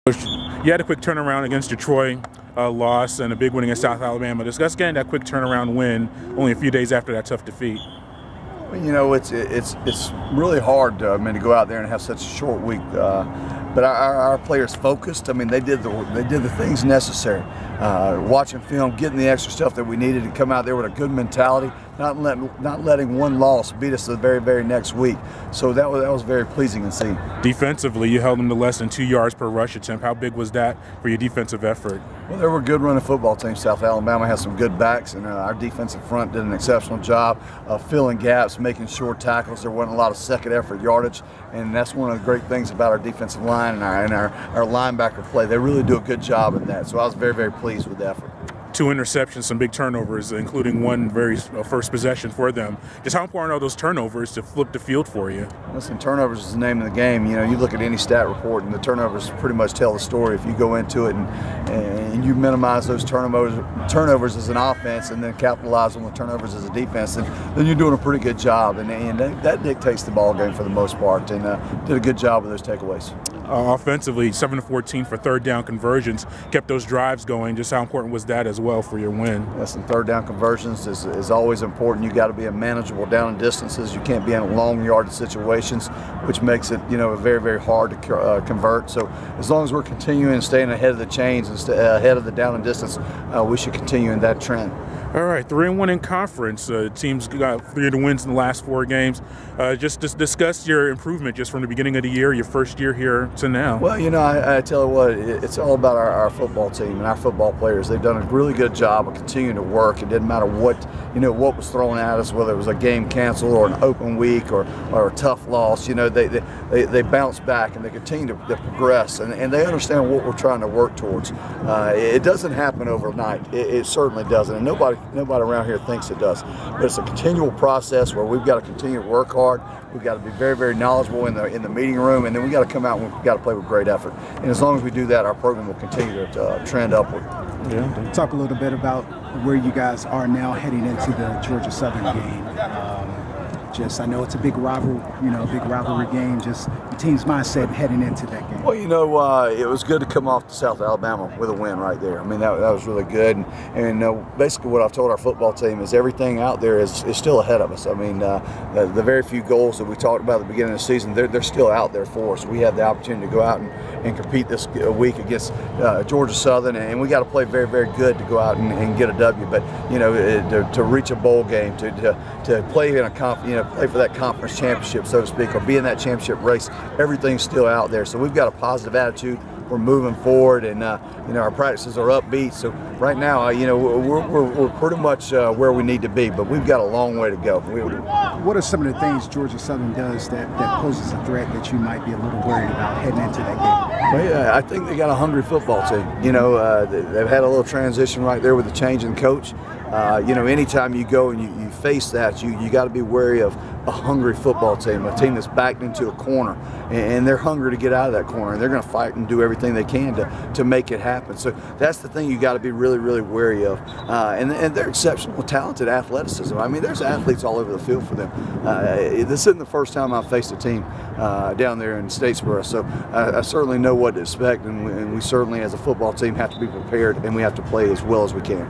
You had a quick turnaround against Detroit, loss, and a big win against South Alabama. Discuss getting that quick turnaround win only a few days after that tough defeat. Well, you know, it's really hard to go out there and have such a short week. But our players focused. I mean, they did the things necessary. Watching film, getting the extra stuff that we needed to come out there with a good mentality, not letting one loss beat us the very, very next week. So that was very pleasing to see. Defensively, you held them to less than 2 yards per rush attempt. How big was that for your defensive effort? Well, they were a good running football team. South Alabama has some good backs, and our defensive front did an exceptional job of filling gaps, making short tackles. There wasn't a lot of second effort yardage, and that's one of the great things about our defensive line and our linebacker play. They really do a good job in that. So I was very, very pleased with the effort. 2 interceptions, some big turnovers, including one very first possession for them. Just how important are those turnovers to flip the field for you? Listen, turnovers is the name of the game. You know, you look at any stat report, and the turnovers pretty much tell the story. If you go into it and you minimize those turnovers as an offense, and then capitalize on the turnovers as a defense, then you're doing a pretty good job. And that dictates the ball game for the most part. And did a good job with those takeaways. Offensively, 7-14 for third down conversions, kept those drives going. Just how important was that as well for your win? Listen, third down conversions is always important. You got to be a manageable down and distances. You can't be in long yardage situations, which makes it very, very hard to convert. So as long as we're continuing staying ahead of the chains and ahead of the down and distance, we should continue in that trend. All right, 3-1 in conference. Teams got 3 of the wins in the last 4 games. Just discuss your improvement just from the beginning of the year, your first year here to now. Well, I tell you what, it's all about our football team and our football players. They've done a really good job of continuing to work. It didn't matter what was thrown at us, whether it was a game canceled or an open week or a tough loss. They bounce back and they continue to progress, and they understand what we're trying to work towards. It doesn't happen overnight. It certainly doesn't, and nobody around here thinks it does. But it's a continual process where we've got to continue to work hard. We've got to be very, very knowledgeable in the meeting room, and then we've got to come out and we've got to play with great effort. And as long as we do that, our program will continue to trend upward. Yeah. Talk a little bit about where you guys are now heading into the Georgia Southern game. I know it's a big rivalry game. Just the team's mindset heading into that game. Well, it was good to come off to South Alabama with a win right there. I mean, that was really good. And basically what I've told our football team is everything out there is still ahead of us. I mean, the very few goals that we talked about at the beginning of the season, they're still out there for us. We have the opportunity to go out and compete this week against Georgia Southern, and we got to play very, very good to go out and get a W. But to reach a bowl game, to play in a play for that conference championship, so to speak, or be in that championship race, everything's still out there. So we've got a positive attitude. We're moving forward, and our practices are upbeat. So right now, we're pretty much where we need to be, but we've got a long way to go. What are some of the things Georgia Southern does that poses a threat that you might be a little worried about heading into that game? Well, yeah, I think they got a hungry football team. They've had a little transition right there with the change in coach. Anytime you go and you face that, you got to be wary of a hungry football team, a team that's backed into a corner, and they're hungry to get out of that corner, and they're going to fight and do everything they can to make it happen. So that's the thing you got to be really, really wary of. And they're exceptional, talented athleticism. I mean, there's athletes all over the field for them. This isn't the first time I've faced a team down there in Statesboro, so I certainly know what to expect, and we certainly, as a football team, have to be prepared, and we have to play as well as we can.